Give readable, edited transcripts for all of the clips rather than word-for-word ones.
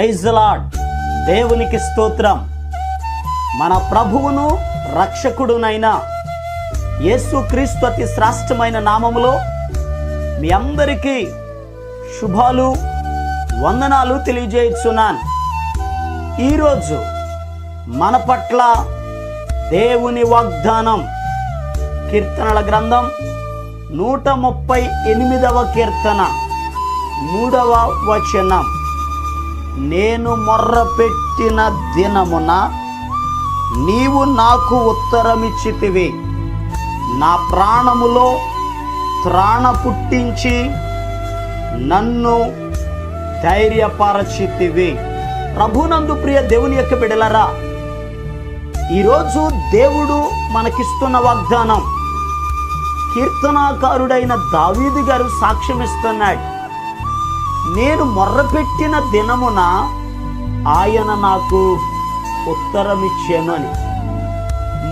Praise the lord. దేవునికి స్తోత్రం. మన ప్రభువును రక్షకుడునైన యేసుక్రీస్తు అతి శ్రేష్టమైన నామములో మీ అందరికీ శుభాలు వందనాలు తెలియజేస్తున్నాను. ఈరోజు మన పట్ల దేవుని వాగ్దానం కీర్తనల గ్రంథం 138వ కీర్తన 3వ వచనం. నేను మొర్రపెట్టిన దినమున నీవు నాకు ఉత్తరమిచ్చితివి, నా ప్రాణములో త్రాణ పుట్టించి నన్ను ధైర్యపరచితివి. ప్రభునందు ప్రియ దేవుని యొక్క బిడ్డలారా, ఈరోజు దేవుడు మనకిస్తున్న వాగ్దానం కీర్తనాకారుడైన దావీదు గారు సాక్ష్యమిస్తున్నాడు. నేను మొర్రపెట్టిన దినమున ఆయన నాకు ఉత్తరమిచ్చాను అని.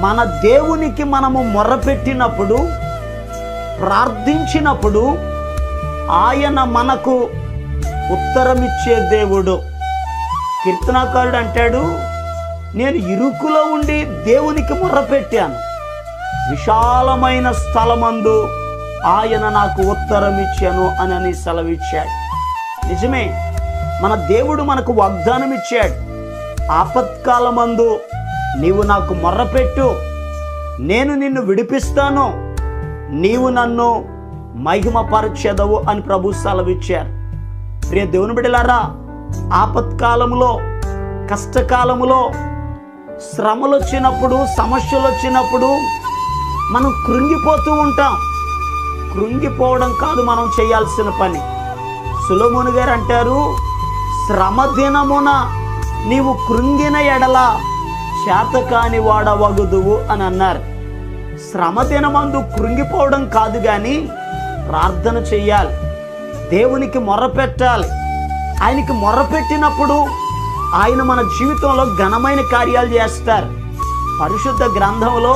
మన దేవునికి మనము మొర్రపెట్టినప్పుడు, ప్రార్థించినప్పుడు ఆయన మనకు ఉత్తరమిచ్చే దేవుడు. కీర్తనాకారుడు అంటాడు, నేను ఇరుకులో ఉండి దేవునికి మొర్రపెట్టాను, విశాలమైన స్థలమందు ఆయన నాకు ఉత్తరమిచ్చాను అని సెలవిచ్చాడు. నిజమే, మన దేవుడు మనకు వాగ్దానం ఇచ్చాడు. ఆపత్కాలమందు నీవు నాకు మొర్రపెట్టు, నేను నిన్ను విడిపిస్తాను, నీవు నన్ను మహిమపరచెదవు అని ప్రభు సెలవిచ్చారు. ప్రియ దేవుని బిడ్డలారా, ఆపత్కాలములో, కష్టకాలములో, శ్రమలు వచ్చినప్పుడు, సమస్యలు వచ్చినప్పుడు మనం కృంగిపోతూ ఉంటాం. కృంగిపోవడం కాదు మనం చేయాల్సిన పని. సొలొమోను గారు అంటారు, శ్రమ దినమున నీవు కృంగిన ఎడల చేతకాని వాడవగుదువు అని అన్నారు. శ్రమ దినమందు కృంగిపోవడం కాదు, కానీ ప్రార్థన చెయ్యాలి, దేవునికి మొర్రపెట్టాలి. ఆయనకి మొర్రపెట్టినప్పుడు ఆయన మన జీవితంలో ఘనమైన కార్యాలు చేస్తారు. పరిశుద్ధ గ్రంథంలో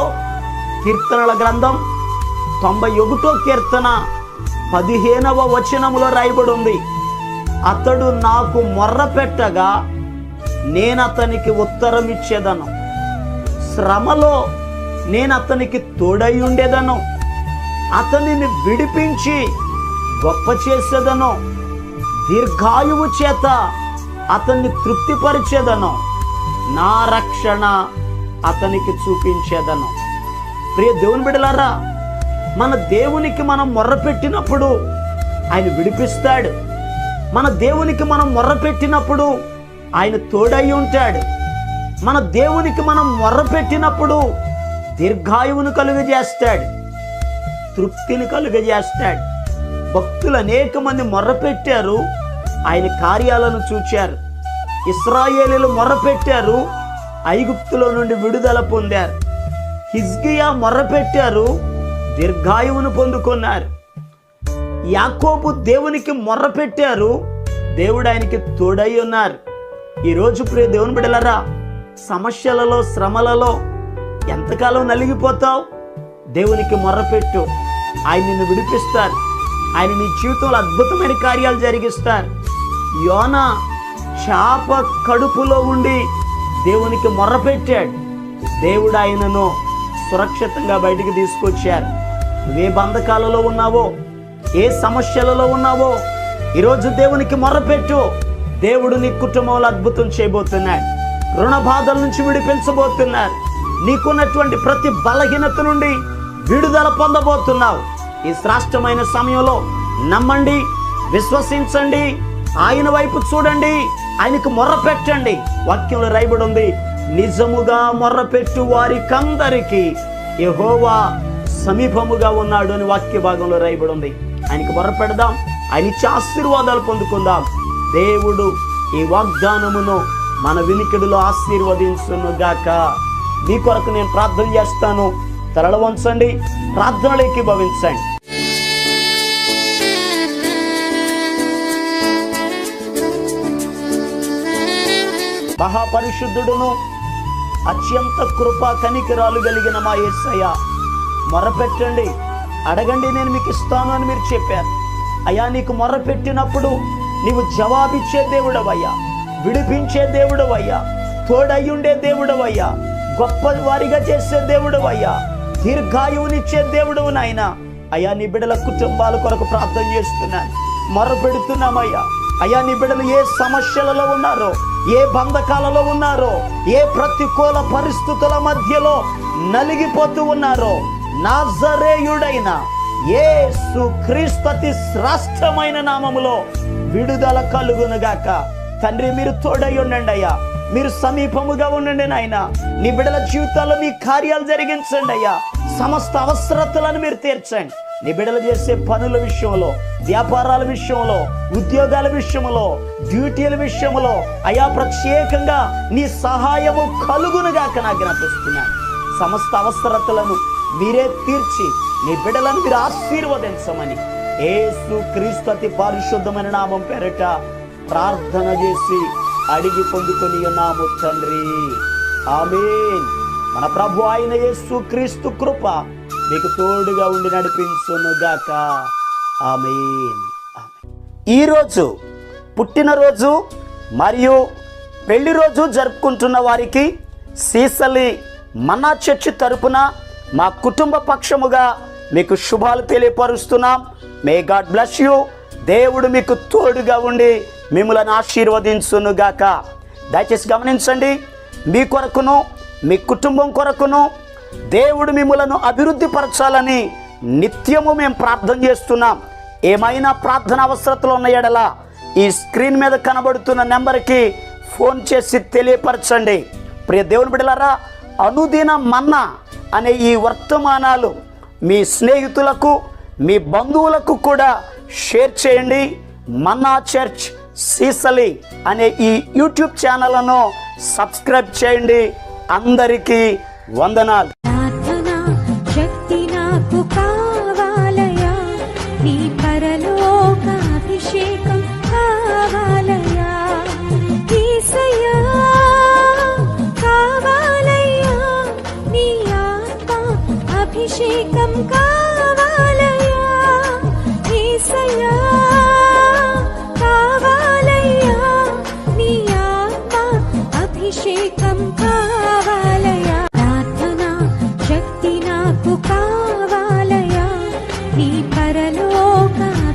కీర్తనల గ్రంథం 91వ కీర్తన 15వ వచనములో రాయబడి ఉంది, అతడు నాకు మొర్రపెట్టగా నేను అతనికి ఉత్తరం ఇచ్చేదను, శ్రమలో నేను అతనికి తోడై ఉండేదను, అతనిని విడిపించి గొప్ప చేసేదను, దీర్ఘాయువు చేత అతన్ని తృప్తిపరిచేదను, నా రక్షణ అతనికి చూపించేదను. ప్రియ దేవుని బిడ్డలారా, మన దేవునికి మనం మొర్రపెట్టినప్పుడు ఆయన విడిపిస్తాడు. మన దేవునికి మనం మొర్రపెట్టినప్పుడు ఆయన తోడై ఉంటాడు. మన దేవునికి మనం మొర్రపెట్టినప్పుడు దీర్ఘాయువును కలుగజేస్తాడు, తృప్తిని కలుగజేస్తాడు. భక్తులు అనేక మంది మొర్రపెట్టారు, ఆయన కార్యాలను చూచారు. ఇశ్రాయేలీయులు మొర్రపెట్టారు, ఐగుప్తులో నుండి విడుదల పొందారు. హిజ్కియా మొర్రపెట్టారు, దీర్ఘాయువును పొందుకున్నారు. యాకోబు దేవునికి మొర్రపెట్టారు, దేవుడు ఆయనకి తోడై ఉన్నారు. ఈరోజు ప్రియ దేవుని బిడ్డలారా, సమస్యలలో, శ్రమలలో ఎంతకాలం నలిగిపోతావు? దేవునికి మొర్రపెట్టు, ఆయన నిన్ను విడిపిస్తారు. ఆయన నీ జీవితంలో అద్భుతమైన కార్యాలు జరిగిస్తారు. యోనా చేప కడుపులో ఉండి దేవునికి మొర్రపెట్టాడు, దేవుడు ఆయనను సురక్షితంగా బయటికి తీసుకొచ్చారు. నువ్వే బంధకాలలో ఉన్నావో, ఏ సమస్యలలో ఉన్నావో, ఈరోజు దేవునికి మొర్రపెట్టు. దేవుడు నీ కుటుంబంలో అద్భుతం చేయబోతున్నాడు. రుణ బాధల నుంచి విడిపించబోతున్నారు. నీకున్నటువంటి ప్రతి బలహీనత నుండి విడుదల పొందబోతున్నావు. ఈ శ్రేష్టమైన సమయంలో నమ్మండి, విశ్వసించండి, ఆయన వైపు చూడండి, ఆయనకు మొర్రపెట్టండి. వాక్యంలో రాయబడి ఉంది, నిజముగా మొర్రపెట్టు వారికందరికీ యెహోవా సమీపముగా ఉన్నాడు అని వాక్య భాగంలో రాయబడి ఉంది. ఆయనకు మొర్రపెడదాం, ఆయన ఇచ్చే ఆశీర్వాదాలు పొందుకుందాం. దేవుడు ఈ వాగ్దానమును మన వినికిడిలో ఆశీర్వదించును గాక. మీ కొరకు నేను ప్రార్థన చేస్తాను. తరల వంచండి, ప్రార్థనలోకి భవించండి. మహాపరిశుద్ధుడును అత్యంత కృపా కనికరాలు కలిగిన మా యేసయ్య, మొర్రపెట్టండి, అడగండి, నేను మీకు ఇస్తాను అని మీరు చెప్పారు. అయ్యా, నీకు మొర్రపెట్టినప్పుడు నీవు జవాబిచ్చే దేవుడవయ్యా. విడిపించే దేవుడవయ్యా, తోడయ్యుండే దేవుడవయ్యా, గొప్ప వారిగా చేసే దేవుడవయ్యా, దీర్ఘాయువునిచ్చే దేవుడవు నాయన. అయ్యా నీ బిడ్డల కుటుంబాల కొరకు ప్రార్థన చేస్తున్నాను, మొరపెడుతున్నామయ్యా. అయ్యా నీ బిడ్డలు ఏ సమస్యలలో ఉన్నారో, ఏ బంధకాలలో ఉన్నారో, ఏ ప్రతికూల పరిస్థితుల మధ్యలో నలిగిపోతూ ఉన్నారో, నాజరేయుడైన యేసు క్రీస్తు అతి శ్రేష్టమైన నామములో విడుదల కలుగునుగాక. తండ్రి మీరు తోడై ఉండండి అయ్యా, మీరు సమీపముగా ఉండండి నాయన. నీ బిడ్డల జీవితాల్లో మీ కార్యాలు జరిగించండి అయ్యా. సమస్త అవసరతలను మీరు తీర్చండి. నీ బిడ్డలు చేసే పనుల విషయంలో, వ్యాపారాల విషయంలో, ఉద్యోగాల విషయంలో, డ్యూటీల విషయంలో అయా ప్రత్యేకంగా నీ సహాయము కలుగునుగాక నా జ్ఞాపిస్తున్నాను. సమస్త అవసరతలను మీరే తీర్చి నీ బిడ్డలను మీరు ఆశీర్వదించమని యేసు క్రీస్తు అతి పరిశుద్ధమైన నామం పేరట ప్రార్థన చేసి అడిగి పొందుకొని ఉన్నాము తండ్రి, ఆమేన్. మన ప్రభు అయిన యేసు క్రీస్తు కృప మీకు తోడుగా ఉండి నడిపించునుగాక, ఆమేన్. ఈరోజు పుట్టినరోజు మరియు పెళ్లి రోజు జరుపుకుంటున్న వారికి సీసలి మన్నా చర్చి తరపున మా కుటుంబ పక్షముగా మీకు శుభాలు తెలియపరుస్తున్నాం. May God bless you. దేవుడు మీకు తోడుగా ఉండి మిమ్మల్ని ఆశీర్వదించునుగాక. దయచేసి గమనించండి, మీ కొరకును మీ కుటుంబం కొరకును దేవుడు మిమ్మలను అభివృద్ధి పరచాలని నిత్యము మేము ప్రార్థన చేస్తున్నాం. ఏమైనా ప్రార్థన అవసరతలు ఉన్న యెడల ఈ స్క్రీన్ మీద కనబడుతున్న నెంబర్కి ఫోన్ చేసి తెలియపరచండి. ప్రియ దేవుని బిడ్డలారా, అనుదిన మన్నా అనే ఈ వర్తమానాలు మీ స్నేహితులకు, మీ బంధువులకు కూడా షేర్ చేయండి. మన్నా చర్చ్ సీసలి అనే ఈ యూట్యూబ్ ఛానల్ను సబ్స్క్రైబ్ చేయండి. అందరికీ వందనాలు. ప్రార్థనా శక్తి నాకు కావాలయా, నీ పరలోకాభిషేకం కావాలయా, యేసయ్యా కావాలయ్యా, నీ ఆత్మ అభిషేకం కావాలయ్యా, యేసయ్యా కావాలయ్యా, నీ ఆత్మ అభిషేకం కావాలయ్యా. ప్రార్థనా శక్తి నాకు కావాలయా, నీ పరలోకాభిషేకం